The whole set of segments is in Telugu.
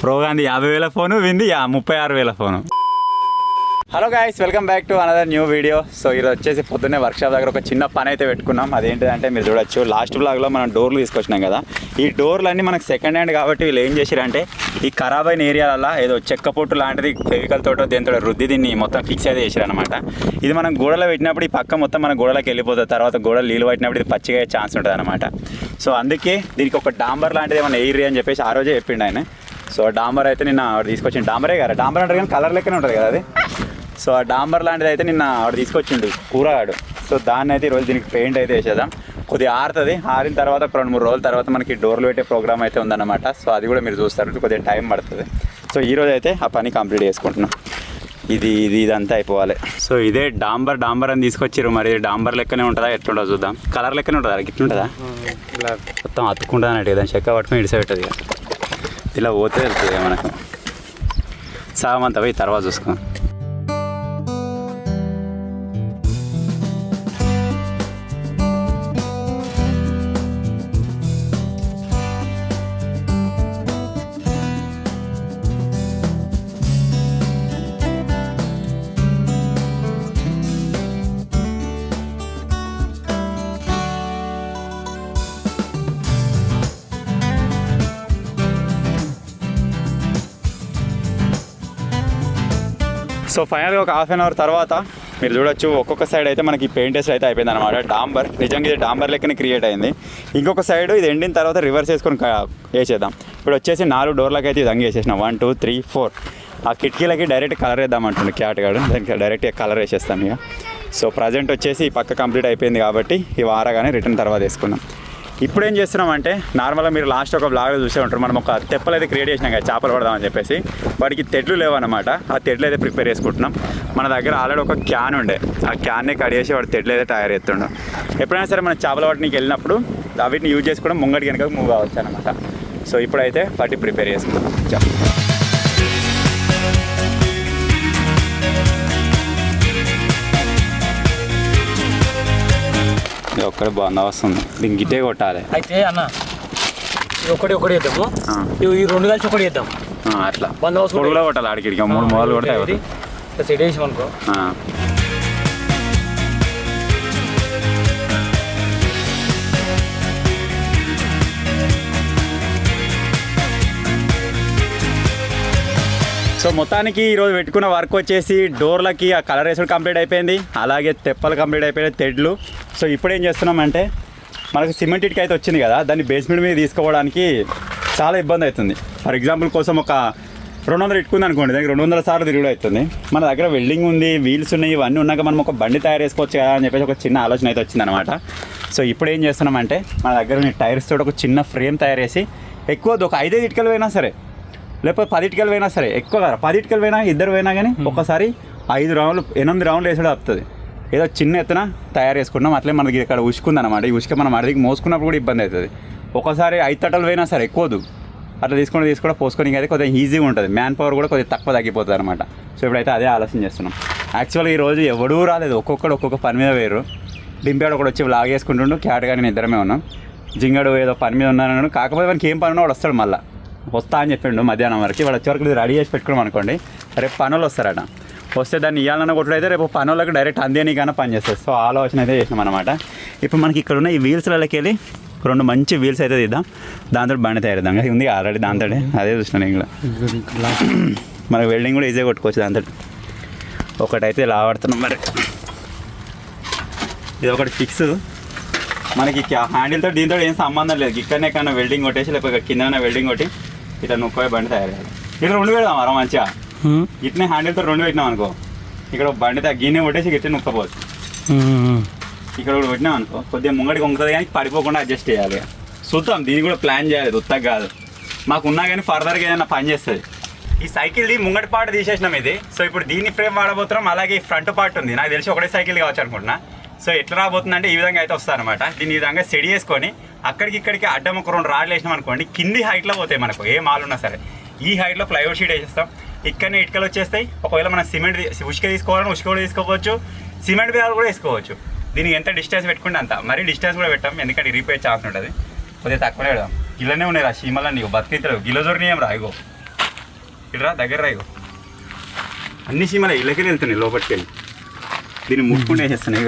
ప్రోగాంది 50,000 ఫోను, వింది 36,000 phone. Hello guys, welcome back to another new video. So ఈరోజు వచ్చేసి పొద్దున్నే వర్క్షాప్ దగ్గర ఒక చిన్న పని అయితే పెట్టుకున్నాం. అదేంటిదంటే మీరు చూడొచ్చు, లాస్ట్ బ్లాగ్లో మనం డోర్లు తీసుకొచ్చినాం కదా. ఈ డోర్లు అన్నీ మనకు సెకండ్ హ్యాండ్ కాబట్టి వీళ్ళు ఏం చేశారంటే ఈ ఖరాబ్ అయిన ఏరియాలలో ఏదో చెక్క పొట్టు లాంటిది ఫెవికల్ తోటో దేంతో రుద్ది దీన్ని మొత్తం ఫిక్స్ అయితే చేశారనమాట. ఇది మనం గోడలో పెట్టినప్పుడు ఈ పక్క మొత్తం మన గోడలోకి వెళ్ళిపోతుంది. తర్వాత గోడలు నీళ్ళు పట్టినప్పుడు ఇది పచ్చిగా అయ్యే ఛాన్స్ ఉంటుంది అనమాట. సో అందుకే దీనికి ఒక డాంబర్ లాంటిది ఏమైనా ఎయిరీ అని చెప్పేసి ఆ రోజే చెప్పిండు ఆయన. సో డాంబర్ అయితే నిన్న ఆవిడ తీసుకొచ్చిండు. డాంబరే కదా, డాంబర్ అంటారు కానీ కలర్ లెక్కనే ఉంటుంది కదా అది. సో ఆ డాంబర్ లాంటిది అయితే నిన్న ఆవిడ తీసుకొచ్చిండు కూరగాడు. సో దాన్ని అయితే ఈరోజు దీనికి పెయింట్ అయితే వేసేద్దాం. కొద్దిగా ఆరుతుంది. ఆరిన తర్వాత 2-3 రోజుల తర్వాత మనకి డోర్లు పెట్టే ప్రోగ్రామ్ అయితే ఉందన్నమాట. సో అది కూడా మీరు చూస్తారు, కొద్దిగా టైం పడుతుంది. సో ఈరోజు అయితే ఆ పని కంప్లీట్ చేసుకుంటున్నాం. ఇదంతా అయిపోవాలి. సో ఇదే డాంబర్ అని తీసుకొచ్చారు. మరి డాంబర్ లెక్కనే ఉంటుందా ఎట్లుంటుందో చూద్దాం. కలర్ లెక్కనే ఉంటుందా, ఇట్లుంటుందా? మొత్తం అతుక్కుంటుంది అన్నట్టు. దాన్ని చెక్క పట్టుకుని ఇడిసపెట్టదు. ఇలా పోతే వెళ్తుంది మనకు. సగమంతా పోయి తర్వాత చూసుకుందాం. సో ఫైనల్గా ఒక హాఫ్ అన్ అవర్ తర్వాత మీరు చూడొచ్చు, ఒక్కొక్క సైడ్ అయితే మనకి పెయింట్ వేస్ట్ అయితే అయిపోయింది అనమాట. డాంబర్ నిజంగా ఇది డాంబర్ లెక్కనే క్రియేట్ అయింది. ఇంకొక సైడ్ ఇది ఎండిన తర్వాత రివర్స్ వేసుకొని వేసేద్దాం. ఇప్పుడు వచ్చేసి 4 డోర్లకి అయితే ఇది అంగి వేసేసినాం. 1 2 3 4. ఆ కిటికీలకి డైరెక్ట్ కలర్ వేద్దామంటుండే క్యాట్ గాడు. దానికి డైరెక్ట్గా కలర్ వేసేస్తాం ఇక. సో ప్రజెంట్ వచ్చేసి ఈ పక్క కంప్లీట్ అయిపోయింది కాబట్టి ఈ వారగానే రిటర్న్ తర్వాత వేసుకున్నాం. ఇప్పుడు ఏం చేస్తున్నామంటే, నార్మల్గా మీరు లాస్ట్ ఒక బ్లాగ్లో చూసే ఉంటారు, మనం ఒక తెప్పలు అయితే క్రియేట్ చేసినాం కదా చేపలు పడదామని చెప్పేసి. వాటికి తెడ్లు లేవన్నమాట. ఆ తెడ్లు అయితే ప్రిపేర్ చేసుకుంటున్నాం. మన దగ్గర ఆల్రెడీ ఒక క్యాన్ ఉండే, ఆ క్యాన్నే కడిగేసి వాడు తెడ్లు అయితే తయారు చేస్తుండే. ఎప్పుడైనా సరే మనం చేపల వాటికి వెళ్ళినప్పుడు వీటిని యూజ్ చేసుకోవడం ముంగడికి వెనక మూవ్ కావచ్చు అనమాట. సో ఇప్పుడైతే వాటి ప్రిపేర్ చేసుకుంటాం. ఒక్కడే బాగుంది వస్తుంది. దీనికి గిట్టే కొట్టాలి అయితే అన్న. ఒకటి వేద్దాము, ఈ 2 కలిసి ఒకటి వేద్దాం. అట్లా పొడుగులో కొట్టాలి. ఆడికి 3 మొదలు కొడితే సెట్ వేసాం అనుకో. సో మొత్తానికి ఈరోజు పెట్టుకున్న వర్క్ వచ్చేసి డోర్లకి ఆ కలర్ వేసుడు కంప్లీట్ అయిపోయింది. అలాగే తెప్పలు కంప్లీట్ అయిపోయినాయి, తెడ్లు. సో ఇప్పుడు ఏం చేస్తున్నామంటే, మనకు సిమెంట్ ఇటుక అయితే వచ్చింది కదా, దాన్ని బేస్మెంట్ మీద తీసుకోవడానికి చాలా ఇబ్బంది అవుతుంది. ఫర్ ఎగ్జాంపుల్ కోసం ఒక 200 ఇటుకుంది అనుకోండి, దానికి 200 సార్లు తిరుగుడు అవుతుంది. మన దగ్గర వెల్డింగ్ ఉంది, వీల్స్ ఉన్నాయి, ఇవన్నీ ఉన్నాక మనం ఒక బండి తయారు చేసుకోవచ్చు కదా అని చెప్పేసి ఒక చిన్న ఆలోచన అయితే వచ్చిందనమాట. సో ఇప్పుడు ఏం చేస్తున్నామంటే, మన దగ్గర టైర్స్ తోటి ఒక చిన్న ఫ్రేమ్ తయారు చేసి, ఎక్కువ ఒక 5 ఇటుకలు పోయినా సరే, లేకపోతే 10 ఇటుకలు పోయినా సరే, ఎక్కువ కదా 10 ఇటుకలు పోయినా, 2 పోయినా కానీ ఒక్కసారి 5 రౌండ్లు 8 రౌండ్లు వేసాడు వస్తుంది. ఏదో చిన్న ఎత్తున తయారు చేసుకుంటాం. అట్లే మనకి ఇక్కడ ఉసుకుందనమాట. ఈ ఉసుక మనం అడిగి మోసుకున్నప్పుడు కూడా ఇబ్బంది అవుతుంది. ఒకసారి 5 తట్టలు పోయినా సరే ఎక్కువదు, అట్లా తీసుకొని పోసుకొని అయితే కొద్దిగా ఈజీగా ఉంటుంది. మ్యాన్ పవర్ కూడా కొద్దిగా తక్కువ తగ్గిపోతుంది అనమాట. సో ఇప్పుడైతే అదే ఆలోచన చేస్తున్నాం. యాక్చువల్గా ఈరోజు ఎవడూ రాలేదు, ఒక్కొక్క పని మీద వేరు. డింపాడు ఒకటి వచ్చి లాగ్ చేసుకుంటుండు, క్యాట్ కానీ నేను ఇద్దరమే ఉన్నాం. జింగడు ఏదో పని మీద ఉన్నాను, కాకపోతే మనకి ఏం పని ఉన్నా వాడు వస్తాడు. మళ్ళీ వస్తా అని చెప్పిండు మధ్యాహ్నం వరకు. వాడు వచ్చే వరకు రెడీ చేసి పెట్టుకున్నాం అనుకోండి, రేపు పనులు వస్తారట. వస్తే దాన్ని ఇవ్వాలన్న కొట్టుడైతే రేపు పనులకు డైరెక్ట్ అందేనికైనా పని చేస్తుంది. సో ఆలోచన అయితే చేసినాం అనమాట. ఇప్పుడు మనకి ఇక్కడ ఉన్న ఈ వీల్స్లకి వెళ్ళి 2 మంచి వీల్స్ అయితే తీద్దాం. దాంతో బండి తయారుద్దాం. ఉంది ఆల్రెడీ దాంతో, అదే చూసినా నేను కూడా. మనకు వెల్డింగ్ కూడా ఈజీగా కొట్టుకోవచ్చు దాంతో. ఒకటైతే ఇలా ఆడుతున్నాం. మరి ఇది ఒకటి ఫిక్స్. మనకి హ్యాండిల్తో దీంతో ఏం సంబంధం లేదు. ఇక్కడనే కన్నా వెల్డింగ్ కొట్టేసి, లేకపోతే కింద వెల్డింగ్ కొట్టి ఇట్లా నొక్కోయి బండి తయారు చేయాలి. ఇక్కడ 2 పెడదాం అలా మంచిగా. ఇట్నే హ్యాండిల్తో 2 పెట్టినాం అనుకో, ఇక్కడ బండి గిన్నె కొట్టేసి ఇట్లా నొక్కపోవచ్చు. ఇక్కడ కూడా పెట్టినాం అనుకో, కొద్దిగా ముంగడికి వంగుతుంది కానీ పడిపోకుండా అడ్జస్ట్ చేయాలి. చూద్దాం, దీన్ని కూడా ప్లాన్ చేయాలి. ఉత్తగా కాదు, మాకున్నా కానీ ఫర్దర్గా ఏదైనా పని చేస్తుంది. ఈ సైకిల్ది ముంగటి పార్ట్ తీసేసినాం ఇది. సో ఇప్పుడు దీన్ని ఫ్రేమ్ వాడబోతున్నాం. అలాగే ఈ ఫ్రంట్ పార్ట్ ఉంది, నాకు తెలిసి ఒకటే సైకిల్ కావచ్చు అనుకుంటున్నా. సో ఎట్లా రాబోతుందంటే ఈ విధంగా అయితే వస్తుంది అనమాట. దీన్ని ఈ విధంగా సెడి చేసుకొని అక్కడికి ఇక్కడికి అడ్డం ఒక 2 రాడ్లు వేసినాం అనుకోండి, కింది హైట్లో పోతాయి మనకు ఏ మాల్ ఉన్నా సరే. ఈ హైట్లో ప్లైవుడ్ షీట్ వేసేస్తాం. ఇక్కడనే ఇటుకలు వచ్చేస్తాయి. ఒకవేళ మనం సిమెంట్ ఉసుక తీసుకోవాలని ఉసుక కూడా తీసుకోవచ్చు, సిమెంట్ బ్యాగ్ కూడా వేసుకోవచ్చు. దీనికి ఎంత డిస్టెన్స్ పెట్టుకుంటే అంత. మరీ డిస్టెన్స్ కూడా పెట్టాం, ఎందుకంటే రిపేర్ ఛాన్స్ ఉంటుంది. కొద్దిగా తక్కువనే పెడదాం. గిల్లనే ఉన్నాయి రా చీమలా, నీకు బతికితలేవు. గిల్ల దొరికినాయి రా. ఇగో ఇట్రా దగ్గర రాయి అన్ని సీమలు ఇళ్ళకెళ్ళి వెళ్తున్నాయి లోపలికి వెళ్ళి దీన్ని ముట్టుకుంటూ వేసేస్తున్నాయి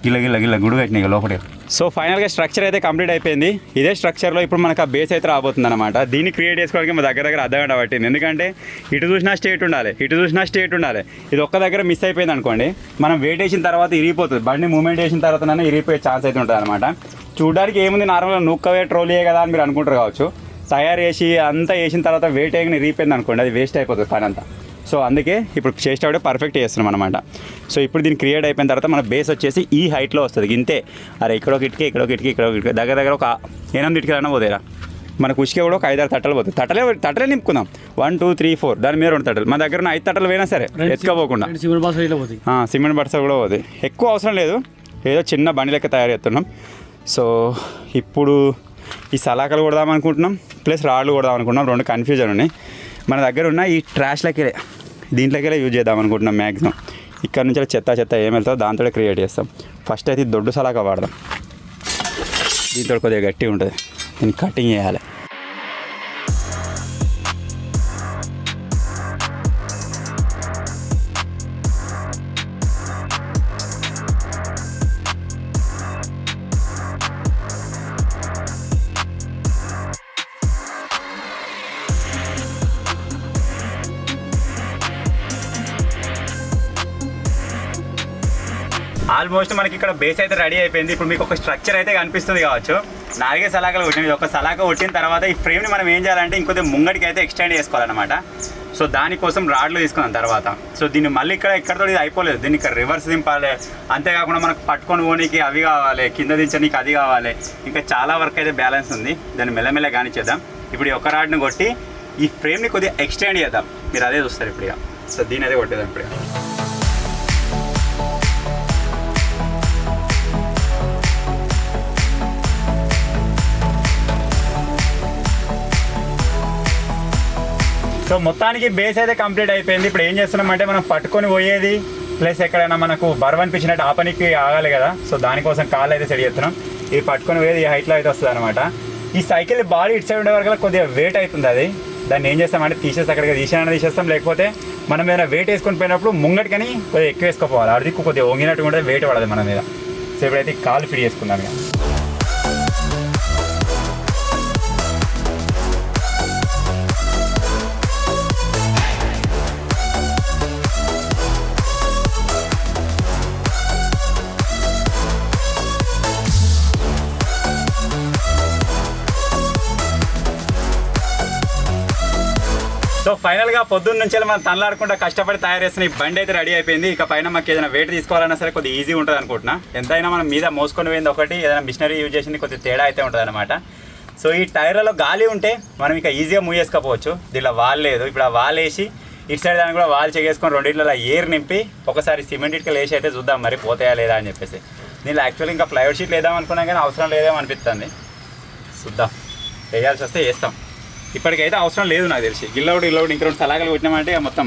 గిల్ల గుడి కట్టినాయి లోపలికి. సో ఫైనల్గా స్ట్రక్చర్ అయితే కంప్లీట్ అయిపోయింది. ఇదే స్ట్రక్చర్లో ఇప్పుడు మనకు ఆ బేస్ అయితే రాబోతుంది అనమాట. దీన్ని క్రియేట్ చేసుకోవడానికి మా దగ్గర అర్ధగంట పట్టింది. ఎందుకంటే ఇటు చూసినా స్టేట్ ఉండాలి, ఇటు చూసినా స్టేట్ ఉండాలి. ఇది ఒక్క దగ్గర మిస్ అయిపోయింది అనుకోండి, మనం వెయిట్ వేసిన తర్వాత ఇరిగిపోతుంది. బండి మూమెంట్ వేసిన తర్వాత ఇరిగిపోయే ఛాన్స్ అయితే ఉంటుంది అనమాట. చూడడానికి ఏముంది, నార్మల్గా నూక్కవే ట్రోలీయే కదా అని మీరు అనుకుంటారు కావచ్చు. తయారు చేసి అంతా వేసిన తర్వాత వెయిట్ వేయగానే ఇరిగిపోయింది అనుకోండి, అది వేస్ట్ అయిపోతుంది పని అంతా. సో అందుకే ఇప్పుడు చేసేటప్పుడే పర్ఫెక్ట్ చేస్తున్నాం అనమాట. సో ఇప్పుడు దీన్ని క్రియేట్ అయిపోయిన తర్వాత మన బేస్ వచ్చేసి ఈ హైట్లో వస్తుంది. ఇంతే. అరే ఇక్కడ ఒక ఇటుకే, ఇక్కడ ఒక ఇటుకే, ఇక్కడ ఒక ఇటుకే, దగ్గర ఒక 8 ఇటుకలైనా పోతేరా. మనకు ఉసుకే కూడా ఒక 5-6 తట్టలు పోతాయి. తట్టలే నింపుకుందాం. 1 2 3 4 దాని మీద 2 తట్టలు. మన దగ్గర ఉన్న 5 తట్టలు పోయినా సరే ఎత్తుకోపోకుండా సిమెంట్ బట్స కూడా పోతాయి. ఎక్కువ అవసరం లేదు, ఏదో చిన్న బండి లెక్క తయారు చేస్తున్నాం. సో ఇప్పుడు ఈ సలాకలు కొడదాం అనుకుంటున్నాం, ప్లస్ రాళ్ళు కొడదాం అనుకుంటున్నాం. 2 కన్ఫ్యూజన్ ఉన్నాయి. మన దగ్గర ఉన్న ఈ ట్రాష్లకే, దీంట్లోకెళ్ళే యూజ్ చేద్దాం అనుకుంటున్నాం మ్యాక్సిమం. ఇక్కడ నుంచి చెత్త ఏం వెళ్తుందో దాంతో క్రియేట్ చేస్తాం. ఫస్ట్ అయితే దొడ్డు సలాక వాడదాం. దీంతో కొద్దిగా గట్టిగా ఉంటుంది, దీన్ని కటింగ్ చేయాలి. ఆల్మోస్ట్ మనకి ఇక్కడ బేస్ అయితే రెడీ అయిపోయింది. ఇప్పుడు మీకు ఒక స్ట్రక్చర్ అయితే కనిపిస్తుంది కావచ్చు. 4 సలాకలు కొట్టినది. ఒక సలాక కొట్టిన తర్వాత ఈ ఫ్రేమ్ని మనం ఏం చేయాలంటే ఇంకొద్దిగా ముంగడికి అయితే ఎక్స్టెండ్ చేసుకోవాలన్నమాట. సో దానికోసం రాడ్లు తీసుకున్నాం తర్వాత. సో దీన్ని మళ్ళీ ఇక్కడతో ఇది అయిపోలేదు, దీన్ని ఇక్కడ రివర్స్ దింపాలి. అంతేకాకుండా మనకు పట్టుకొని పోనీకి అవి కావాలి, కింద దించడానికి అది కావాలి. ఇంకా చాలా వర్క్ అయితే బ్యాలెన్స్ ఉంది. దాన్ని మెల్లమెల్ల కానిచ్చేద్దాం. ఇప్పుడు ఈ ఒక రాడ్ని కొట్టి ఈ ఫ్రేమ్ని కొద్దిగా ఎక్స్టెండ్ చేద్దాం. మీరు అదే చూస్తారు ఇప్పుడు ఇక. సో దీని అదే కొట్టేద్దాం ఇప్పుడు. సో మొత్తానికి బేస్ అయితే కంప్లీట్ అయిపోయింది. ఇప్పుడు ఏం చేస్తున్నామంటే మనం పట్టుకొని పోయేది ప్లస్ ఎక్కడైనా మనకు బరువు అనిపించినట్టు ఆ పనికి ఆగాలి కదా. సో దానికోసం కాళ్ళు అయితే సెట్ చేస్తున్నాం. ఇది పట్టుకొని పోయేది ఈ హైట్లో అయితే వస్తుంది అనమాట. ఈ సైకిల్ బాడీ ఇటు సైడ్ ఉండే వరకు కొద్దిగా వెయిట్ అవుతుంది. అది దాన్ని ఏం చేస్తామంటే తీసేసి అక్కడికి తీసేస్తాం. లేకపోతే మనం ఏదైనా వెయిట్ వేసుకొని పోయినప్పుడు ముంగటికని కొద్దిగా ఎక్కువ వేసుకోపోవాలి. అది కొద్దిగా వంగినట్టు కూడా వెయిట్ పడదు మన మీద. సో ఇప్పుడైతే కాలు ఫిట్ చేసుకుందాం ఇక. సో ఫైనల్గా పొద్దున్న నుంచి మనం తనలాడకుండా కష్టపడి తయారు చేస్తున్న ఈ బండి అయితే రెడీ అయిపోయింది. ఇక పైన మాకు ఏదైనా వెయిట్ తీసుకోవాలన్నా సరే కొద్దిగా ఈజీ ఉంటుంది అనుకుంటున్నా. ఎంతైనా మనం మీద మోసుకొని పోయింది ఒకటి, ఏదైనా మిషనరీ యూజ్ చేసింది కొద్దిగా తేడా అయితే ఉంటుంది అనమాట. సో ఈ టైర్లలో గాలి ఉంటే మనం ఇక ఈజీగా మూవ్ చేసుకోవచ్చు. దీనిలో వాల్ లేదు. ఇప్పుడు ఆ వాల్ వేసి ఇటు సైడ్ దాన్ని కూడా వాల్ చెక్కేసుకొని రెండింటిలో ఎయిర్ నింపి ఒకసారి సిమెంట్ ఇటుకలు వేసి అయితే చూద్దాం మరి పోతాయా లేదా అని చెప్పేసి. దీనిలో యాక్చువల్లీ ఇంకా ప్లైవుడ్ షీట్ వేద్దాం అనుకున్నాం కానీ అవసరం లేదేమో అనిపిస్తుంది. చూద్దాం, వేయాల్సి వస్తే వేస్తాం. ఇప్పటికైతే అవసరం లేదు నాకు తెలిసి. గిల్లౌడ్ ఇంకా 2 సలాకలు కొట్టినామంటే మొత్తం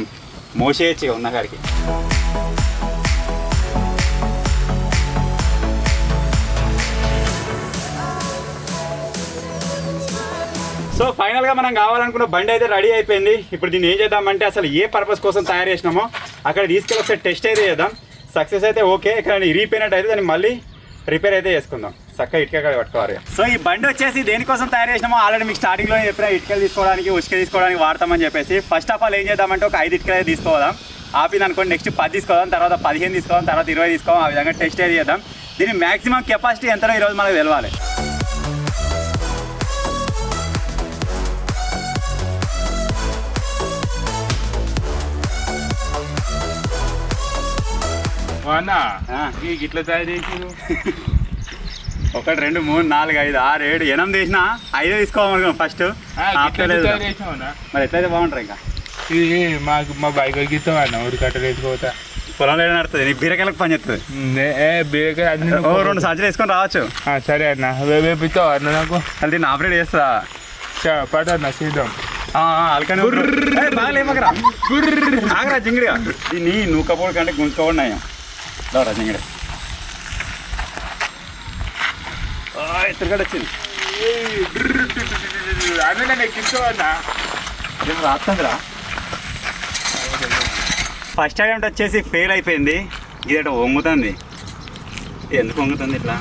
మోసేయచ్చు ఉన్న కాడికి. సో ఫైనల్గా మనం కావాలనుకున్న బండి అయితే రెడీ అయిపోయింది. ఇప్పుడు దీన్ని ఏం చేద్దామంటే అసలు ఏ పర్పస్ కోసం తయారు చేసినామో అక్కడ తీసుకెళ్ళి ఒకసారి టెస్ట్ అయితే చేద్దాం. సక్సెస్ అయితే ఓకే, ఇక్కడ ఇరిగిపోయినట్టు అయితే దాన్ని మళ్ళీ రిపేర్ అయితే చేసుకుందాం. చక్కగా ఇటుక పట్టుకోవాలి. సో ఈ బండి వచ్చేసి దేనికోసం తయారు చేసినామో ఆల్రెడీ మీకు స్టార్టింగ్లో చెప్పిన ఇటుకలు తీసుకోవడానికి ఉసుక తీసుకోవడానికి వాడతామని చెప్పేసి. ఫస్ట్ ఆఫ్ ఆల్ ఏం చేద్దామంటే ఒక 5 ఇటుకలు అయితే తీసుకోదాం. ఆపింది అనుకోండి, నెక్స్ట్ 10 తీసుకోదాం, తర్వాత 15 తీసుకోదాం, తర్వాత 20 తీసుకోదాం. ఆ విధంగా టెస్ట్ అయితే చేద్దాం. దీని మ్యాక్సిమం కెపాసిటీ ఎంతనో ఈరోజు మనకు తెలవాలి. ఇట్లా తయారు చేసి 1 2 3 4 5 6 7 8 వేసినా 5 తీసుకోవాలనుకున్నాం ఫస్ట్. మరి ఎట్లయితే బాగుంటారు ఇంకా. ఇది మా బైక్ గీతం అన్న ఊరి కట్టలు వేసుకోతా పొలంలో నడుతుంది. నీ బీరకాయలకు పని చేస్తుంది. బీరకాయ 2 సంచులు వేసుకొని రావచ్చు. సరే అన్న, వేపిస్తావు అన్న నాకు. అది దీన్ని ఆపరేట్ చేస్తా పట అన్న చేద్దాం. అలకనే బాగాలేమకరా ఆగరా జింగిడిగా. దీన్ని నూకపోడు కంటే గుంజుకోబడినాయి రా జింగిడి. ఎత్తుగడ వచ్చింది అన్న ఎక్కించు అన్న. ఏం రాస్తుందిరా. ఫస్ట్ అటెంప్ట్ వచ్చేసి ఫెయిల్ అయిపోయింది. ఇదట వంగుతుంది. ఎందుకు వంగుతుంది ఇట్లా?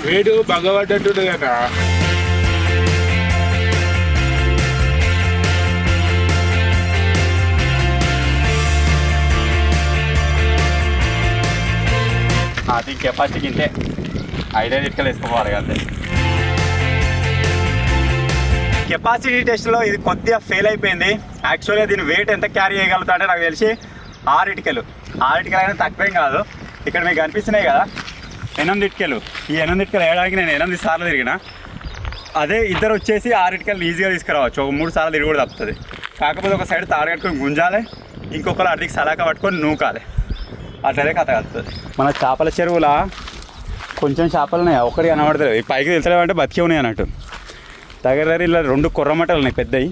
వేడు భగవడ్డట్టు కదా. అది కెపాసిటీకి ఇంతే 5 ఇటుకలు వేసుకోవాలి అంతే. కెపాసిటీ టెస్ట్లో ఇది కొద్దిగా ఫెయిల్ అయిపోయింది. యాక్చువల్గా దీని వెయిట్ ఎంత క్యారీ చేయగలుగుతా అంటే నాకు తెలిసి 6 ఇటుకలు అయినా తక్కువేం కాదు. ఇక్కడ మీకు కనిపిస్తున్నాయి కదా 8 ఇటుకలు. ఈ 8 ఇటుకలు వేయడానికి నేను 8 సార్లు తిరిగిన. అదే ఇద్దరు వచ్చేసి 6 ఇటుకలు ఈజీగా తీసుకురావచ్చు. ఒక 3 సార్లు తిరిగి కూడా తప్పుతుంది. కాకపోతే ఒక సైడ్ తాడు కట్టుకొని గుంజాలి, ఇంకొకరు అడిగి సలాక పట్టుకొని నూకాలి. అట్లనే కథ కలుగుతుంది. మన చేపల చెరువులా కొంచెం చేపలు ఉన్నాయి, ఒకటి కనబడతలేవు. ఈ పైకి తెలుసలేవు అంటే బతికే ఉన్నాయి అన్నట్టు. దగ్గర ఇలా 2 కొర్రమట్టలు ఉన్నాయి పెద్దవి.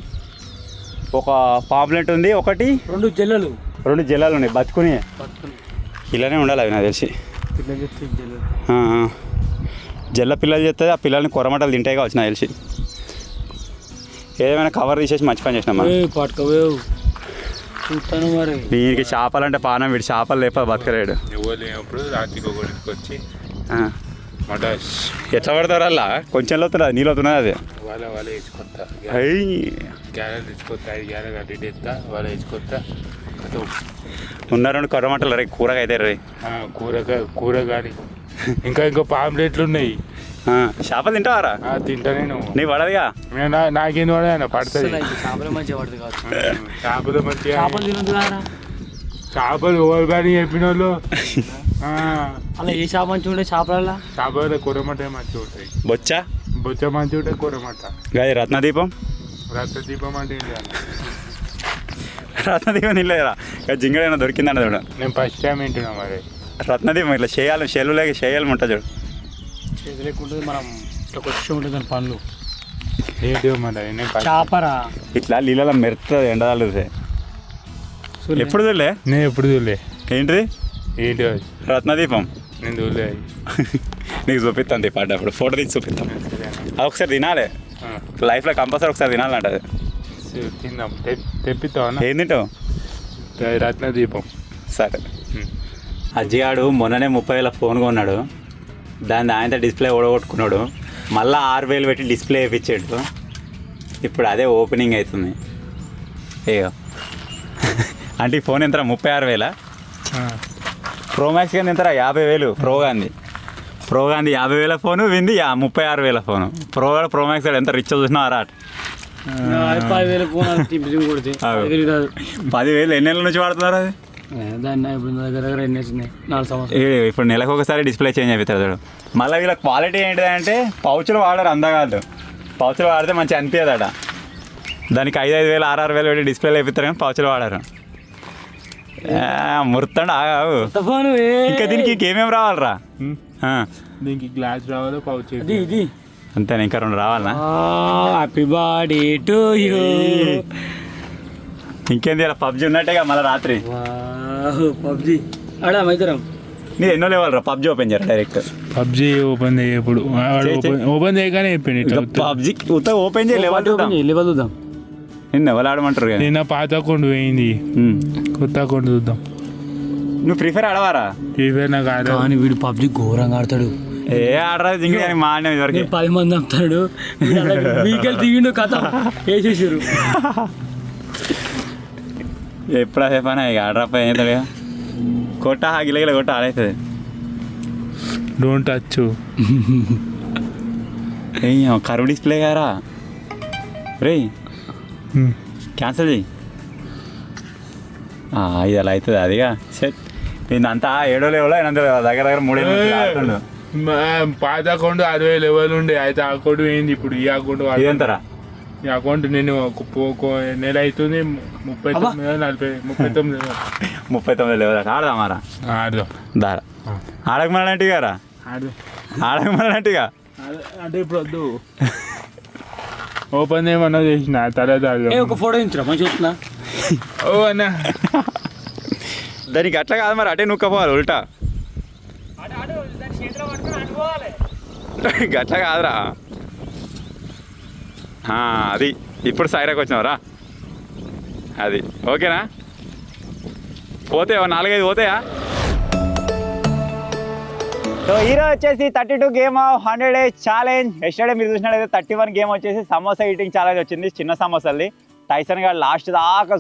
ఒక పాంప్లెట్ ఉంది, ఒకటి 2 జల్లలు 2 జల్లాలు ఉన్నాయి బతుకుని. ఇలానే ఉండాలి అవి నాకు తెలిసి. జల్ల పిల్లలు చేస్తుంది, ఆ పిల్లల్ని కొర్రమట్టలు తింటాయి కావచ్చు నాకు తెలిసి. ఏదేమైనా కవర్ తీసేసి మంచి పని చేసినామా. మరి దీనికి చేపలంటే పానం, వీడి చేపలు లేప బతకలేడు. ఎవరు రాత్రికి ఒకటికి వచ్చి మటాష్ ఎట్లా పడతారు అలా? కొంచెం లోతున్నది, నీళ్ళు అవుతున్నది. అది వాళ్ళ వేసుకొస్తా గ్యారెలు తెచ్చుకొస్తా, 5 గ్యారెలు కట్టి ఎత్తా, వాళ్ళ వేసుకొస్తా. ఉన్న 2 కొర్రమట్టలు రే కూరగా అయితే రే. కూర కానీ ఇంకా పాంప్లెట్లు ఉన్నాయి. చేపలు తింటావారా? తింటా నేను. నీ పడదుగా. నాకేంది పడదా? పడుతుంది. చేపలు మంచిగా పడుతుంది చేపలు మంచిగా. చేపలు తినదు. చేపలు ఎవరు కానీ చెప్పిన వాళ్ళు అలా ఏ చేప మంచిగా ఉంటాయి? చేపల కొరమట మంచిగా ఉంటాయి. బొచ్చ మంచిగా ఉంటాయి. కొరమట గాయ రత్నదీపం అంటే ఏంటి? రత్నదీపం నిలేరా జింగడైనా దొరికిందన్న చూడ. నేను ఫస్ట్ టైం వింటున్నా. మరి రత్నదీపం ఇట్లా చేయాలి, చెల్లులేక చేయాలి ఉంటుంది చూడు. చేతులేకుంటుంది, మనం ఇట్లా వచ్చి ఉంటుంది దాని పనులు. ఏంటి మరి చేపరా ఇట్లా నీళ్ళలో మెరుతుంది ఎండదాలుతే. ఎప్పుడు చూడలే? నేను ఎప్పుడు చూడలే. ఏంటిది? ఏంటి రత్నదీపం? నేను చూడలే. నీకు చూపిస్తాను పడ్డప్పుడు ఫోటో తీసి చూపిస్తాం. అది ఒకసారి తినాలి, లైఫ్లో కంపల్సరీ ఒకసారి తినాలంట. అది తిందాం. తెప్పిస్తావా? ఏం తింటావు? రత్నదీపం. సరే. అజ్జిగాడు మొన్ననే 30,000 ఫోన్ కొన్నాడు. దాన్ని ఆయనతో డిస్ప్లే ఓడగొట్టుకున్నాడు. మళ్ళీ 6,000 పెట్టి డిస్ప్లే వేయించాడు. ఇప్పుడు అదే ఓపెనింగ్ అవుతుంది. ఏయో అంటే ఈ ఫోన్ ఎంతరా? 36,000. ప్రో మ్యాక్స్ కానీ ఎంతరా? 50,000. ప్రో గాంధీ 50,000 ఫోను, వింది 36,000 ఫోను. ప్రో మ్యాక్స్ ఎంత రిచ్ చూసినా అరా. 10,000 ఫోన్ 10,000 ఎన్ని నెలల నుంచి వాడుతున్నారు? అది దాన్ని దగ్గర 4 సంవత్సరాలు. ఇప్పుడు నెలకు ఒకసారి డిస్ప్లే చేంజ్ అయిపోతారు చూడు. మళ్ళీ వీళ్ళ క్వాలిటీ ఏంటిదంటే పౌచులు వాడరు అందగాళ్ళు. పౌచులు వాడితే మంచిగా అనిపించదట. దానికి 5,000 6,000 పెట్టి డిస్ప్లేలు అయిపోతారు కానీ పౌచులు వాడరు. ముర్తండి ఆగావు. ఇంకా దీనికి ఏమేమి రావాలరా? దీనికి గ్లాస్ రావాలి, పౌచ్ ఇది అంతేనా? ఇంకా 2 రావాలనా? Happy birthday to you. ఇంకేంది ఇలా పబ్జి ఉన్నట్టేగా మళ్ళీ రాత్రి. పబ్జి ఆడా మైతరం. నీది ఎన్నో లేవాలరా? పబ్జి ఓపెన్ చేయరా డైరెక్ట్. పబ్జి ఓపెన్ చేయప్పుడు ఓపెన్ చేయగానే చెప్పింది. పబ్జి ఓపెన్ చేయ లెవెల్ చూద్దాం. నిన్న ఎవరు ఆడమంటారు కదా? నిన్న పాత అకౌంట్ పోయింది, కొత్త అకౌంట్ చూద్దాం. నువ్వు ఫ్రీ ఫైర్ ఆడవారా? ఫ్రీ ఫైర్ నాకు ఆడ. కానీ వీడు పబ్జి ఘోరంగా ఆడతాడు. ఏ ఆడరాదు జింగి మా ఆడిన ఇదివరకు 10 మంది అమ్ముతాడు. వీకెళ్ళి దిగిండు కథ వేసేసారు. ఎప్పుడా చెప్పానా ఇక ఆడరాపై అవుతాడు. కొట్ట గిలగిల కొట్ట ఆడవుతుంది. Don't touch. ఏ కరువు డిస్ప్లే గారా రే, క్యాన్సిల్ చెయ్యి. ఇది అలా అవుతుంది. అదిగా సెట్. దీన్ని అంతా 7 లెవెల్ 8 దగ్గర 3 పాత అకౌంట్ 60,000 లెవెల్ ఉండే. అయితే ఆ అకౌంట్ పోయింది. ఇప్పుడు ఈ అకౌంట్ ఎంతరా? ఈ అకౌంట్ నేను నెల అవుతుంది. 39 లెవెల్. ఆడదామారా? ఆడదాం. దారా ఆడకమన్నట్టుగా రా. ఆడకమన్నట్టుగా అంటే ఇప్పుడు వద్దు. ఓపెన్ ఏమన్నా చేసిన తర్వాత ఒక ఫోటో ఇచ్చిరా మంచి చూస్తున్నా. ఓ అన్న దానికి అట్లా కాదు మరి, అటే నూక్కపోవాలి ఉల్టా. గట్లా కాదురా. అది ఇప్పుడు సైరాకి వచ్చినావురా అది ఓకేనా పోతే 4-5 పోతాయా సో ఈరోజు వచ్చేసి 32 గేమ్ 100 డేస్ ఛాలెంజ్ ఎస్టర్డే మీరు చూసినట్లయితే 31 గేమ్ వచ్చేసి సమోసా ఈటింగ్ ఛాలెంజ్ వచ్చింది చిన్న సమోసాది టైసన్ గారు లాస్ట్ దాకా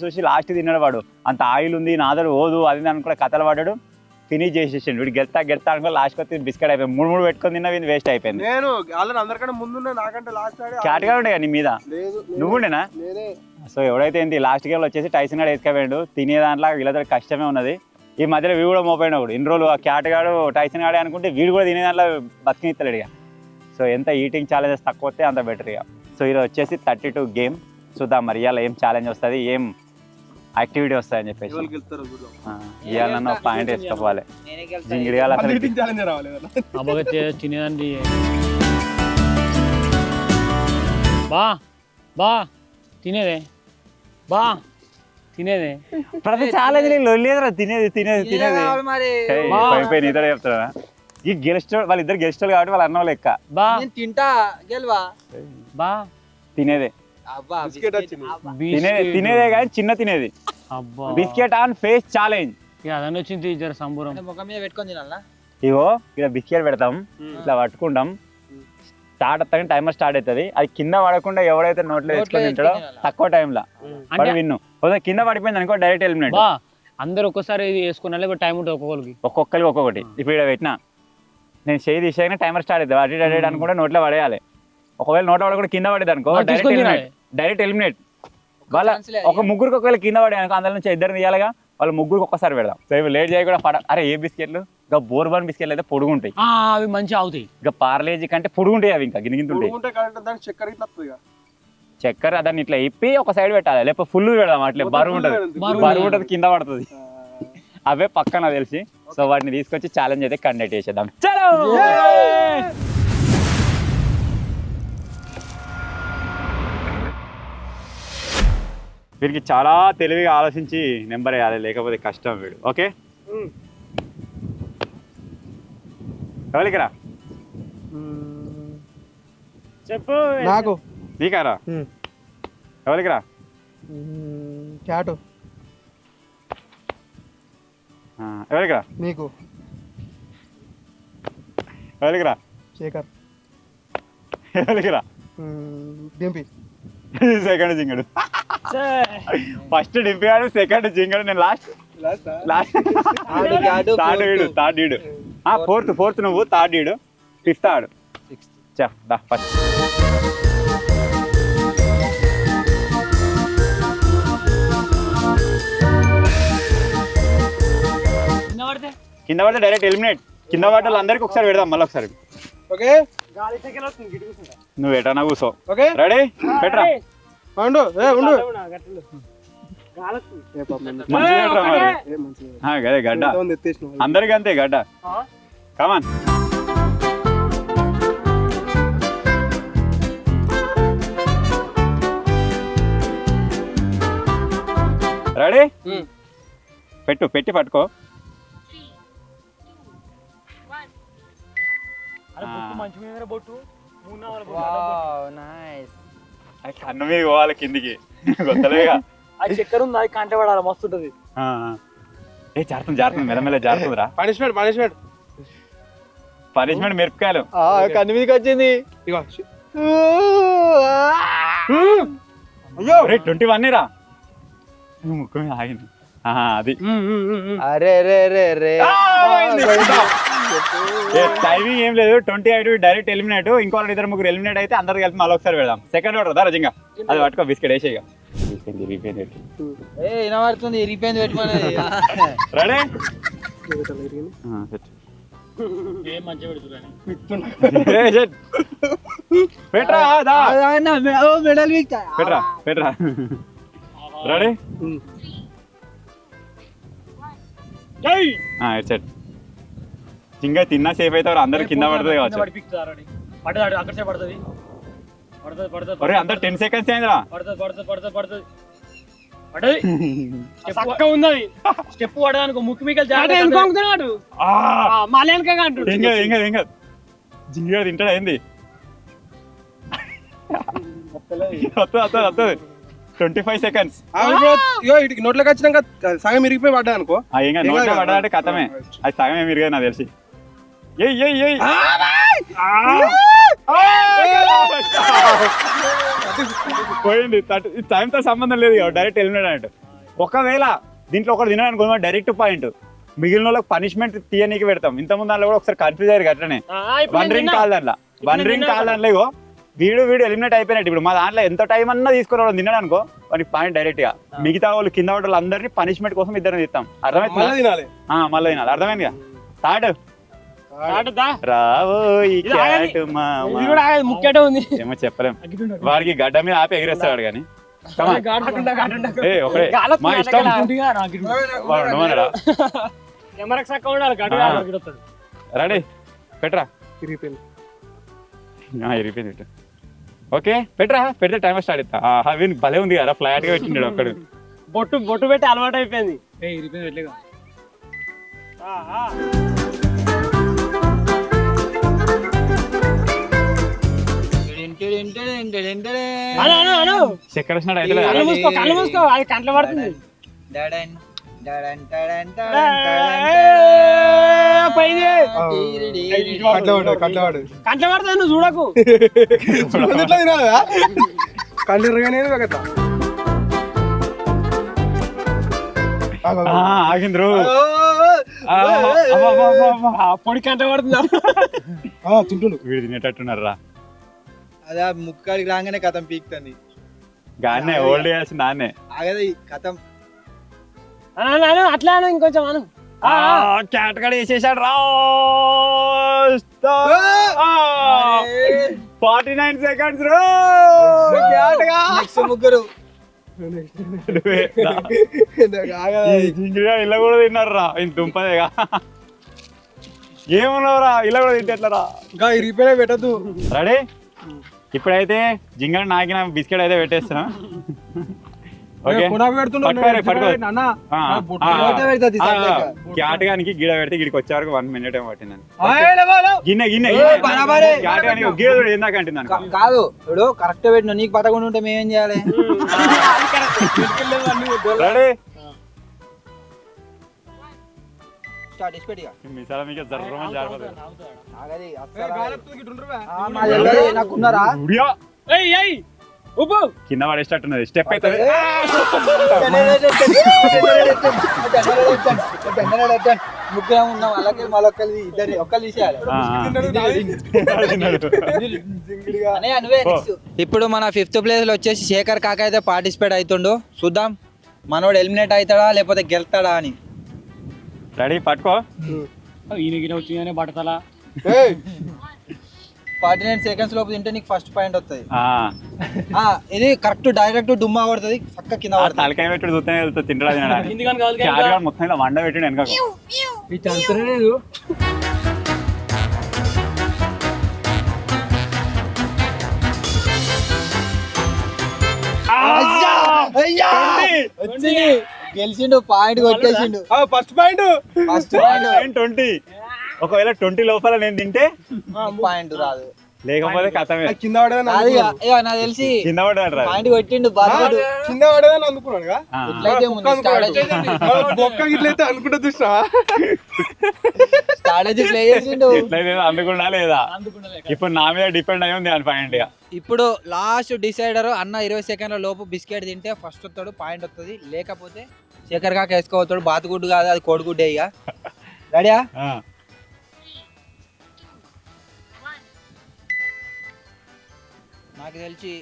చూసి లాస్ట్ తిన్నాడు వాడు అంత ఆయిల్ ఉంది నాదడు ఓదు అది అని కూడా కథలు పడ్డాడు ఫినిష్ చేసేసాడు వీడు గెలుతా అనుకో లాస్ట్ వచ్చి బిస్కెట్ అయిపోయింది 3 పెట్టుకొని తిన్నా వీళ్ళు వేస్ట్ అయిపోయింది నేను అందరికంటే ముందున్నా నాకంటే లాస్ట్ క్యాట్గా ఉండే నీ మీద నువ్వు ఉండేనా సో ఎవడైతే ఏంటి లాస్ట్ గేమ్లో వచ్చేసి టైసన్ గారు వేసుకపోయాడు తినే దాంట్లో వీళ్ళతో కష్టమే ఉన్నది ఈ మధ్యలో వీడు కూడా మోపోయినా కూడా ఇన్ని రోజులు ఆ క్యాట్ గాడు టైసన్ గాడే అనుకుంటే వీడు కూడా తినే దాంట్లో బతికినిస్తలేడు ఇక సో ఎంత ఈటింగ్ ఛాలెంజెస్ తక్కువ వస్తే అంత బెటర్ ఇక సో ఈరోజు వచ్చేసి 32 గేమ్ చూద్దాం మరి ఇవాళ ఏం ఛాలెంజ్ వస్తుంది ఏం యాక్టివిటీ వస్తాయని చెప్పేసి ఇవాళ పాయింట్ వేసుకోవాలి జింగిడియాలి తినేదండి బా తినేదే బా తినేదే ప్రతి ఛాలెంజ్ లేదురా తినేది అయిపోయి నీతో చెప్తారా ఈ గెస్ట్ వాళ్ళిద్దరు గెస్ట్ కాబట్టి వాళ్ళ అన్న లెక్క బా తింటా గెలవా బా తినేదే తినేదే కానీ చిన్న తినేది బిస్కెట్ ఆన్ ఫేస్ ఛాలెంజ్ అదని వచ్చింది జర సంబూరం ముఖం మీద పెట్టుకొని తినాలా ఇగో ఇక్కడ బిస్కెట్ పెడతాం ఇట్లా పట్టుకుంటాం స్టార్ట్ అవుతాం టైమర్ స్టార్ట్ అవుతుంది అది కింద పడకుండా ఎవరైతే నోట్లో వేసుకొని తింటాడో తక్కువ టైంలో విన్ను కింద పడిపోయింది అనుకో డైరెక్ట్ ఎలిమినేట్ అందరు ఒక్కసారి వేసుకున్నా లేకపోతే టైం ఉంటుంది ఒక్కొక్కరికి ఒక్కొక్కటి ఇప్పుడు ఇక్కడ పెట్టినా నేను చేయి తీసేగానే టైమర్ స్టార్ట్ అవుతుంది అటు అనుకుంటే నోట్లో పడేయాలి ఒకవేళ నోట్లో పడకుండా కింద పడేది అనుకో డైరెక్ట్ ఎలిమినేట్ వాళ్ళ ఒక ముగ్గురికి ఒకవేళ కింద పడే అనుకో అందులో నుంచి ఇద్దరు తీయాలిగా వాళ్ళ ముగ్గురికి ఒక్కసారి పెడదాం సో ఇవి లేట్ చేయకుండా అరే ఏ బిస్కెట్లు ఇంకా బోర్బాన్ బిస్కెట్లు అయితే పొడుగుంటాయి అవి మంచిగా అవుతాయి ఇంకా పార్లేజీ కంటే పొడుగుంటాయి అవి ఇంకా గినిగింతుంటాయి చక్కెర దాన్ని ఇట్లా ఇప్పి ఒక సైడ్ పెట్టాలి లేకపోతే ఫుల్ పెడదాం అట్లే బరువు ఉంటుంది కింద పడుతుంది అవే పక్కన తెలిసి సో వాటిని తీసుకొచ్చి ఛాలెంజ్ అయితే కండక్ట్ చేసేద్దాం చలో వీరికి చాలా తెలివిగా ఆలోచించి నెంబర్ వేయాలి లేకపోతే కష్టం వీడు ఓకే ఎవరికిరా చెప్పు నాకు నీకారా ఎవరికిరా క్యాటు ఎవరికిరా నీకు ఎవరికిరా శేఖర్ ఎవరికిరా డింపి సెకండ్ జింగడు ఫస్ట్ డింపాడు సెకండ్ జింగడు నేను థర్డ్ ఈడు ఫోర్త్ నువ్వు థర్డ్ ఈడు ఫిఫ్త్ ఆడు ఫస్ట్ కింద పడితే డైరెక్ట్ ఎలిమినేట్ కింద పడ్డ వాళ్ళందరికీ ఒకసారి పెడదాం మళ్ళీ ఒకసారి ఓకే నువ్వు ఎటన్నా కూర్చో రెడీ పెట్టరా అదే గడ్డ అందరికి అంతే గడ్డ కమాన్ రెడీ పెట్టి పట్టుకో కన్ను మీద పోవాలి కిందికి కొత్తలేగా అది చక్కెర ఉంది అది కంటే పడాలి మస్తు ఉంటది జారుతుంది మెల్లమెల్ల జారుతుందిరా పనిష్మెంట్ మిరపకాయలు కన్ను మీదకి వచ్చింది 21 రా ముక్కు మీద ఆగింది అది అరే టైమింగ్ ఏం లేదు 28 డైరెక్ట్ ఎలిమినేట్ ఇంకో 2-3 ఎలిమినేట్ అయితే అందరు కలిపి మళ్ళీ ఒకసారి పెడదాం సెకండ్ ఆర్డర్ దా రజంగా అది పట్టుకో బిస్కెట్ వేసే వినబడుతుంది రిపేంది పెట్టుకోండి రెడీ పెట్రా రెడీ సెట్ ఇంకా తిన్నా సేఫ్ అయితే అందరు కింద పడుతుంది కావచ్చు అందరు 10 seconds అయిందిరా స్టెప్ పడదానికి ముక్కు మీకలు జింగ తింటాడు ఏంది వస్తుంది 25 seconds. ఇగో ఇటు నోట్లోకి వచ్చినాక సగం ఇరిగిపోయి పడ్డా అనుకో. ఇంకా నోట్లో పడ్డాడంటే కథమే. అది సగం ఏమి ఇరగదు నాకు తెలిసి. ఏయ్ పోయింది. టైంతో సంబంధం లేదు డైరెక్ట్ ఎలిమినేట్ అన్నట్టు. ఒకవేళ దీంట్లో ఒకటి తినడానికి డైరెక్ట్ పాయింట్, మిగిలిన వాళ్ళకి పనిష్మెంట్ తీయనీకి పెడతాం. ఇంతకుముందు దాంట్లో కూడా ఒకసారి కన్ఫ్యూజ్ అయ్యారు అట్లనే. వన్ రింగ్ కాల్ దాంట్లో ఇగో వీడు ఎలిమినేట్ అయిపోయినట్టు. ఇప్పుడు మా దాంట్లో ఎంత టైం అన్నా తీసుకుని వాడు తిన్నాడు అనుకో వానికి పాయింట్ డైరెక్ట్ గా. మిగతా వాళ్ళు కింద వాళ్ళు అందరినీ పనిష్మెంట్ కోసం ఇద్దరిని తీస్తాం. అర్థమైంది? మళ్ళీ తినాలి. అర్థమైంది కదా. స్టార్ట్. ఏమో చెప్పలేం. వాడికి గడ్డ మీద ఆపి ఎగిరేస్తాడు కానీ మా ఇష్టం. రెడీ పెట్టరా. ఇరిగిపోయింది. ఓకే పెడితే టైం స్టార్ట్ అవుతా. వీనికి భలే ఉంది కదా ఫ్లాట్ గా పెట్టిండు ఒక్కడు. బొట్టు పెట్టి అలవాటు అయిపోయింది. చక్కెర కళ్ళు మూసుకో అది కంట్లో పడుతుంది. కంట్లో పడుతుంది నువ్వు చూడకు. ఆగింద్రు పొడి కంట పడుతుందా వీడు తినేటట్టున్నారా. అదే ముక్కడికి రాగానే కథం పీక్తుంది. గానే ఓల్డ్ చేసి నాన్నే ఆగది కథం. అట్లా ఇంకొంచెం అను. క్యాటగడ వేసేసాడు రా. 49 seconds ముగ్గురు ఇలా కూడా తిన్నారు రా. ఇంత దుంపదేగా ఏమన్నావురా ఇలా కూడా తింటే ఎట్లరా. ఇరిగిపోయినా పెట్టద్దు. రెడీ. ఇప్పుడైతే జింగల్ నాకిన బిస్కెట్ అయితే పెట్టేస్తున్నా. క్యాటగానికి గిడ పెడితే గిడికి వచ్చే వరకు 1 minute ఏమో పట్టిందని. గిన్నె గీడ ఏందాక అంటుంది కాదు. ఇప్పుడు కరెక్ట్ పెట్టిన నీకు పట్టకుండా ఉంటే మేమేం చేయాలి? రెడీ. కింద పడేటట్టున్నది. స్టెప్ అవుతుంది. ముగ్గురం ఉన్నాం అలాగే మళ్ళొక్కరి ఇద్దరు ఒక్కరు తీసేయాలి. ఇప్పుడు మన 5th ప్లేస్ లో వచ్చేసి శేఖర్ కాక అయితే పార్టిసిపేట్ అవుతుండు. చూద్దాం మనోడు ఎలిమినేట్ అవుతాడా లేకపోతే గెలుతాడా అని. రెడీ పట్టుకో. ఈయన వచ్చిందనే పడతలా. 49 seconds లోపు తింటే నీకు ఫస్ట్ పాయింట్ వస్తుంది. ఇది కరెక్ట్ డైరెక్ట్ డుమ్మా కొడుతుంది పక్క కింద తలకాయ పెట్టి చూస్తేనే వెళ్తుంది. తింటడా మొత్తం ఇలా వండ పెట్టి వెనక లేదు. గెలిచిండు. పాయింట్ కొట్టేసిండు. First point 20. ఒకవేళ 20 లోపల నేను తింటే పాయింట్ రాదు. లేకపోతే కథమే. కింద నాకు తెలిసి కింద పడ్డాడు. పాయింట్ కొట్టిండు. బాధపడు. కింద పడేదని అనుకున్నాడు. అనుకుంటా చూసా స్ట్రాటజీ ప్లే చేసిండు. అందుకున్నా లేదా ఇప్పుడు నా మీద డిపెండ్ అయి ఉంది అని పాయింట్. ఇప్పుడు లాస్ట్ డిసైడర్ అన్న 20 సెకండ్ల లోపు బిస్కెట్ తింటే ఫస్ట్ వస్తాడు పాయింట్ వస్తుంది. లేకపోతే శేఖర్ కాక వేసుకోవతాడు. బాతుగుడ్డు కాదు అది కోడిగుడ్డే. ఇక రెడీయా? నాకు తెలిసి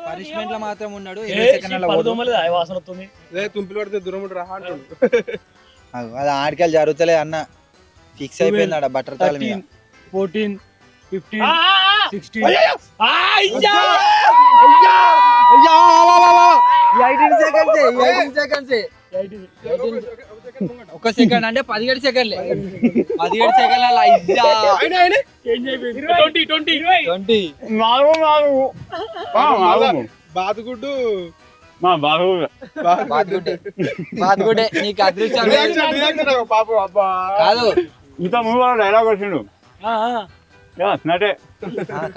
పనిష్మెంట్ లో మాత్రం ఉన్నాడు. 20 సెకండ్ల తుంపిలు పడితే దూరం అది ఆడికెళ్ళి జరుగుతలే అన్న. ఫిక్స్ అయిపోయింది ఆడ బట్టర్ తాల మీద. 14, 15, 16. 18 seconds. ఒక సెకండ్ అంటే 17 సెకండ్లే. 17 సెకండ్ల 20. బాతుగుడ్డు బాతుగుడ్డే నీకు అదృష్టం కాదు. ఇంత మూవీ డైలాగ్ వచ్చిండు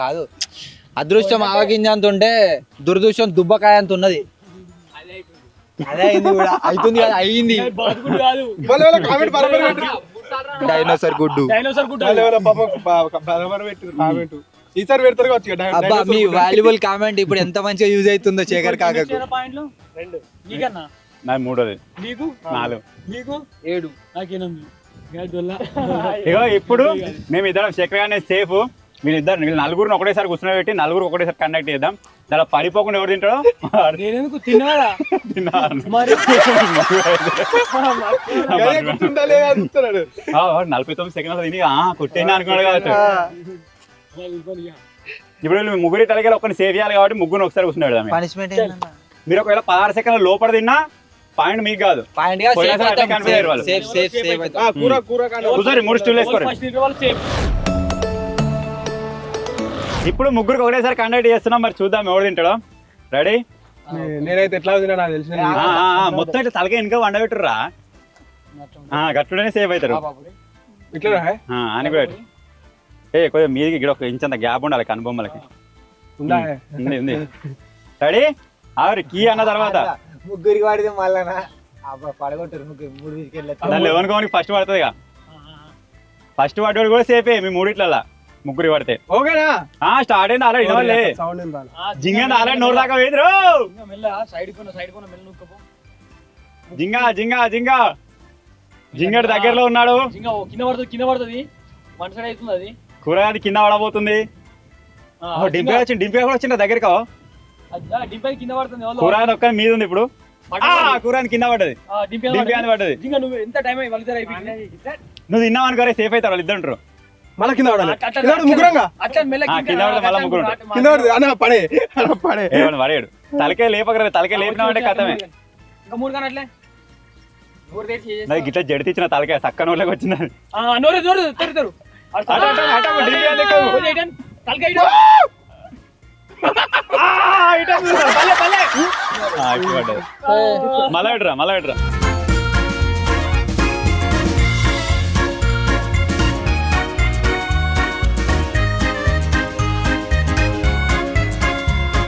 కాదు. అదృష్టం ఆవగింజ అంత ఉంటే దురదృష్టం దుబ్బకాయ అంత ఉన్నది. అదే అయింది కూడా, అవుతుంది కదా, అయ్యింది. కామెంట్ బరాబర్ పెట్టు. డైనోసార్ గుడ్డు. బరాబర్ పెట్టు కామెంట్. ఈసారి పెడతారు కావచ్చు ఇక అబ్బా మీ వాల్యుబుల్ కామెంట్ ఇప్పుడు ఎంత మంచిగా యూజ్ అవుతుందో శేఖర్ కాకకు. నాకు 3ది, నీకు 4. నీకు 7. నాకేనంది. ఇగో ఇప్పుడు మేము ఇద్దరం శేఖర్ గానే సేఫ్. వీళ్ళు నలుగురిని ఒకటేసారి కూర్చోబెట్టి నలుగురు ఒకటేసారి కండక్ట్ చేద్దాం. దానిలో పడిపోకుండా ఎవరు తింటాడో నేనెందుకు తిన్నారా మరి 49 సెకండ్స్ తిని కొట్టేనా అనుకున్నాడు కాబట్టి ఇప్పుడు వీళ్ళు ముగ్గురి తలకి ఒకరిని సేవ్ చేయాలి కాబట్టి ముగ్గురు ఒకసారి కూర్చున్నాడు. పనిష్మెంట్ ఏంటన్నా? మీరు ఒకవేళ 16 సెకండ్ల లోపల తిన్నా పాయింట్ మీకు కాదు. పాయింట్ గా పోయినా సరే అట్టే కనిపించారు వాళ్ళు. సేఫ్ సేఫ్ సేఫ్ అవుతాం. కూర కానీ కూర్చోండి, 3 స్టూల్ వేసుకోండి. ఇప్పుడు ముగ్గురికి ఒకటేసారి కండక్ట్ చేస్తున్నాం. మరి చూద్దాం ఎవరు తింటాడో. రెడీ? నేనైతే ఎట్లా తిన్నా నాకు తెలిసిన మొత్తం ఇట్లా తలకే ఇంకా వండబెట్టుర్రా. గట్టుడనే సేఫ్ అవుతారు. ఇట్లా అని కూడా కొద్దిగా మీదికి ఇక్కడ ఒక ఇంచంత గ్యాప్ ఉండాలి కనుబొమ్మలకి. ఉందా? ఉంది. రెడీ? ఆవిడ కీ అన్న తర్వాత ముగ్గురికి వాడితే మళ్ళా పడగొట్టారు. 3 వికెట్లు. దాన్ని ఎవరికి ఫస్ట్ పడుతుంది. ఫస్ట్ పడ్డాడు కూడా సేఫే మీ మూడిట్ల. ముగ్గురు పడితే ఓకేనా? స్టార్ట్ అయింది ఆల్రెడీ. సౌండ్ ఏం రాలే. జింగ ఆల్రెడీ నోరు దాకా వేదురు. జింగా జింగా జింగా జింగడు దగ్గరలో ఉన్నాడు. కింద పడుతుంది వన్ సైడ్ అవుతుంది. అది కూరగాయలు కింద పడబోతుంది. డింపే వచ్చింది. డింపే కూడా వచ్చింది దగ్గరికి. డింపై కింద పడుతుంది. కూరగాయలు ఒక్క మీద ఉంది. ఇప్పుడు కూరగాయలు కింద పడ్డది. డింపే అని పడ్డది. నువ్వు ఎంత టైం నువ్వు తిన్నావు అనుకోరే సేఫ్ అవుతారు వాళ్ళు ఇద్దరు ఉంటారు. మళ్ళా కింద పడాలి. ముగ్గురంగా కింద పడితే మళ్ళీ ముగ్గురు ఉంటారు. కింద పడుతుంది అన్న పడే పడే పడేడు. తలకే లేపకరా. తలకే లేపినామంటే కథమే. ఇంకా 3 కానీ అట్లే నాకు గిట్లా జడితిచ్చిన తలకే సక్క నోట్లోకి వచ్చింది. మళ్ళా పెడరా.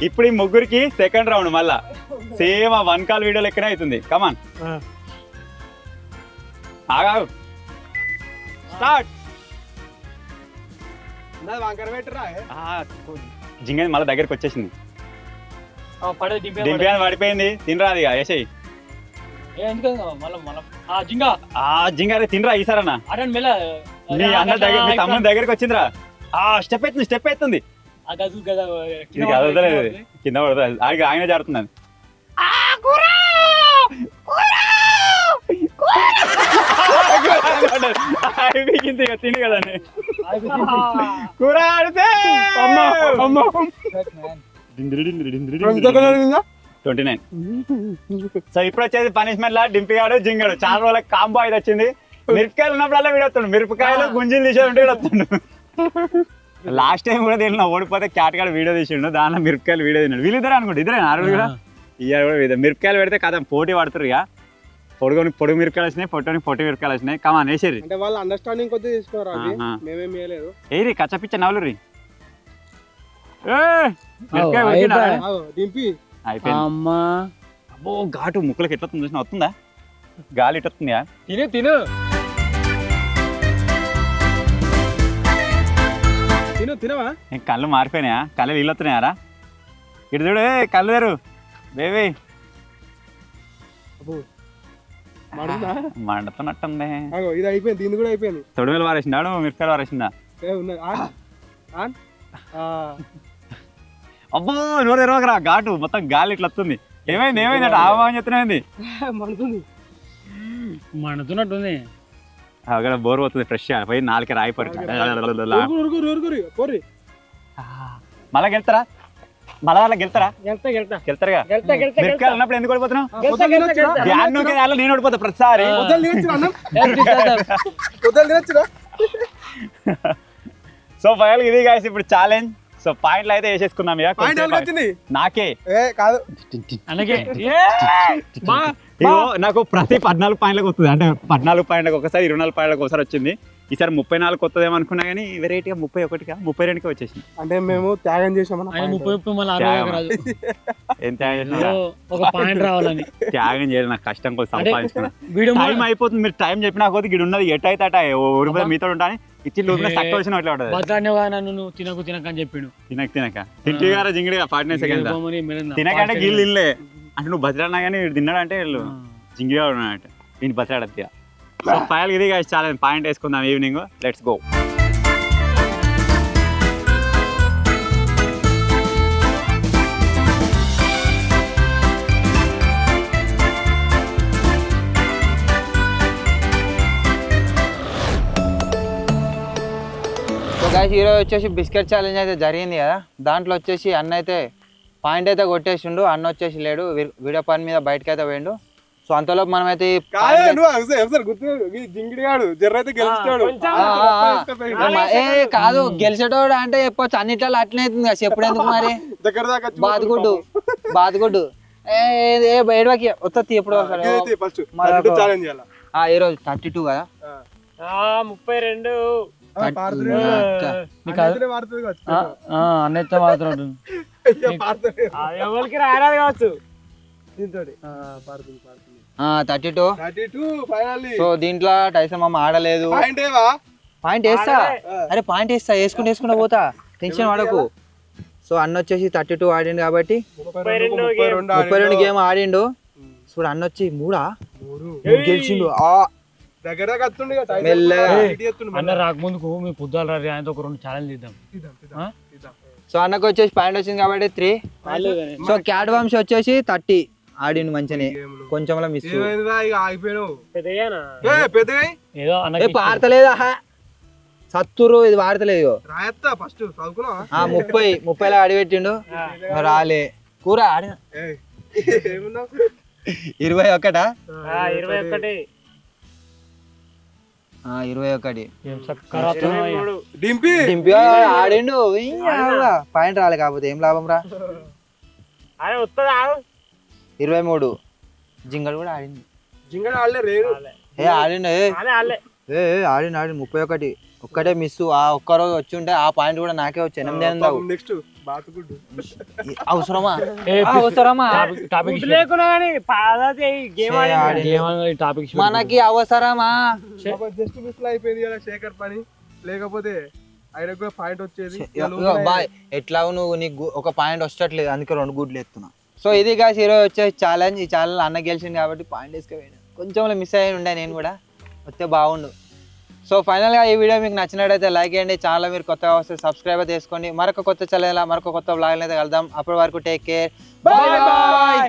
ఇప్పుడు ఈ ముగ్గురికి సెకండ్ రౌండ్ మళ్ళా సేమ్ 1 కాల్ వీడియో లెక్కనే అవుతుంది. కమాన్ ఆగాగు. స్టార్ట్. వంకర పెట్టరా జింగ మళ్ళీ దగ్గరికి వచ్చేసింది. డింపి అని పడిపోయింది. తినరా అది యశయ్. జింగ అరే తినరా ఈసారన్నా. నీ అన్న దగ్గర మీ తమ్ముని దగ్గరికి వచ్చిందిరా. స్టెప్ ఎత్తుంది. కింద పడుతుంది. ఆయన జారుతున్నాను. తిని కదండి కూర ఆడితే 29. సో ఇప్పుడు వచ్చేది పనిష్మెంట్ లా డింపిగాడు జింగాడు. చాలా రోజులకి కాంబో అయితే వచ్చింది. మిరపకాయలు ఉన్నప్పుడల్లా వీడు వస్తుండు. మిరపకాయలు గుంజీలు తీసేది ఉంటే వీడు వస్తుండు. లాస్ట్ టైం కూడా తిన్నా ఓడిపోతే క్యాట్ గాడు వీడియో తీసిండు. దానిలో మిరపకాయలు వీడియో తిన్నాడు. వీళ్ళిద్దరే అనుకుంటా. ఇద్దరే ఆరు కూడా ఇయ్యారు కూడా మిరపకాయలు పెడితే కదా పోటీ పడుతురు. ఇక పొడుగు మిరపకాయలు వచ్చినాయి, పొట్టి మిరపకాయలు వచ్చినాయి. కమాన్ వేసేరి. అంటే వాళ్ళ అండర్స్టాండింగ్ కొద్దిగా తీసుకోరా. మేమేం చేయలేదు. ఏరి కచ్చపిచ్చ నవ్వులు రీ. డింపి అయిపోయింది. అబ్బో ఘాటు ముక్కలకి ఎట్లా చూసిన వస్తుందా? గాలి ఇటు వస్తుందా? తిను తినవా? కళ్ళు మారిపోయినాయా? కళ్ళు నీళ్ళు వస్తున్నాయారా? ఇటు చూడు కళ్ళు తెరు బేబీ. మండుతున్నట్టుంది. ఇది అయిపోయింది. దీన్ని కూడా అయిపోయింది. తొడిమేలు వారేసిందాడు. మిరపకాయలు వారేసిందా? అబ్బో నోరు ఎరవకరా. ఘాటు మొత్తం గాలి ఇట్లా వస్తుంది. ఏమైంది అంటే ఆవాహన చెప్తున్నాయింది. మండుతున్నట్టుంది. అక్కడ బోర్ పోతుంది. ఫ్రెష్ పోయి 4 రాయి పడుతుంది. మళ్ళా గెలుతారా? గెలుతారుగా. మిరపకాయలు ఉన్నప్పుడు ఎందుకు ఓడిపోతున్నావు? నేను ఓడిపోతా ప్రతిసారి. సో ఫైనల్ ఇది గాయ్స్ ఇప్పుడు ఛాలెంజ్. సో పాయింట్లు అయితే వేసేసుకున్నాం. నాకే కాదు నాకు ప్రతి 14 పాయింట్లకు వస్తుంది. అంటే 14 పాయింట్లకు ఒకసారి 24 పాయింట్లకు ఒకసారి వచ్చింది. ఈసారి 34 కొత్తదేమో అనుకున్నా కానీ వెరైటీగా 31గా 32కి వచ్చేసింది. అంటే మేము త్యాగం చేసామన్న ఆయన 30 మళ్ళీ త్యాగం. 60 రాదు ఏం త్యాగం చేసినా ఏదో ఒక పాయింట్ రావాలని త్యాగం చేయాలి, నాకు కష్టం కోసం సంపాదించుకున్నా. వీడియో టైం అయిపోతుంది, మీరు టైం చెప్పినా కొద్ది గిడి ఉన్నది ఎట్ అయితే అట ఊరిపోతే మీతో ఉంటాను ఇచ్చి లోపల తక్కువ వచ్చిన అట్లా ఉంటుంది. బతాన్యవా నన్ను తినక అని చెప్పిండు. తినక తింటి గారా జింగిడిగా 49 సెకండ్స్ తినకంటే గిల్లు తినలే అంటే నువ్వు బతిరాడినా కానీ వీడు తిన్నాడంటే వీళ్ళు జింగిగా ఉన్నాడంట వీడిని బతిరాడద్దు. సో ఫైనల్ ఇది చాలా పాయింట్ వేసుకుందాం ఈవినింగ్. Let's go. గాయస్ ఈరోజు వచ్చేసి బిస్కెట్ ఛాలెంజ్ అయితే జరిగింది కదా, దాంట్లో వచ్చేసి అన్న అయితే పాయింట్ అయితే కొట్టేసిండు. అన్న వచ్చేసి లేడు, వీడియో పని మీద బయటకు అయితే పోయిండు. సో అంతలోపు మనమైతే జింగిడిగాడు జర్రైతే గెలుస్తాడు. కాదు గెలిచేటోడు అంటే చెప్పొచ్చు, అన్నిట్లో అట్లనే అవుతుంది కదా, ఎప్పుడెందుకు మరి దగ్గర దాకా బాదుగుడ్డు ఏడవకి వస్తుంది ఎప్పుడు ఫస్ట్ ఛాలెంజ్ చేయాలి. ఈరోజు 32 కదా 32 అన్నెత్త మాత్రం ఎవరికి రారాదు కావచ్చు. 32. సో దీంట్లో టైసన్ మామ ఆడలేదు. పాయింట్ వేస్తా, అరే పాయింట్ వేస్తా, వేసుకుంటా పోతా, టెన్షన్ పడకు. సో అన్న వచ్చేసి 32 ఆడిండు కాబట్టి 32 గేమ్ ఆడిండు. చూడు అన్న వచ్చి 3 గెలిచిండు. అన్న రాకముందుకు మీ పొద్దులు రా ఆయనతో ఒక 2 ఛాలెంజ్ చేద్దాం. సో అన్నకు వచ్చేసి పాయింట్ వచ్చింది కాబట్టి 3. సో క్యాట్ వంశీ వచ్చేసి 30 ఆడిండు మంచిగానే, కొంచెంలో మిస్. పారతలేదు సత్తురు, ఇది వాడతలేదు. 30లో ఆడిపెట్టిండు, రాలే కూర ఆడిన 21. 21 ఆడిండు, పాయింట్ రాలే, కాకపోతే ఏం లాభం రా. 23 జింగడు కూడా ఆడింది. ఆడిండు 31, ఒక్కటే మిస్. ఆ ఒక్కరోజు వచ్చి ఉంటే ఆ పాయింట్ కూడా నాకే వచ్చి 8 అవసరమా మనకి అవసరమా. శేఖర్ పని లేకపోతే పాయింట్ వచ్చేది. ఎట్లా నువ్వు నీకు ఒక పాయింట్ వచ్చట్లేదు, అందుకే 2 గుడ్లు ఎత్తున్నా. సో ఇది గాయ్స్ ఈరోజు వచ్చే ఛాలెంజ్. ఈ ఛాలెంజ్ అన్న గెలిచింది కాబట్టి పాయింట్ వేసుకుపోయాడు, కొంచెం మిస్ అయ్యి ఉండే, నేను కూడా వస్తే బాగుండు. సో ఫైనల్గా ఈ వీడియో మీకు నచ్చినట్టయితే లైక్ చేయండి. ఛానల్ మీరు కొత్తగా వస్తే సబ్స్క్రైబ్ చేసుకోండి. మరొక కొత్త ఛాలెంజ్, మరొక కొత్త బ్లాగ్ అయితే కలుద్దాం. అప్పటి వరకు టేక్ కేర్, బాయ్ బాయ్.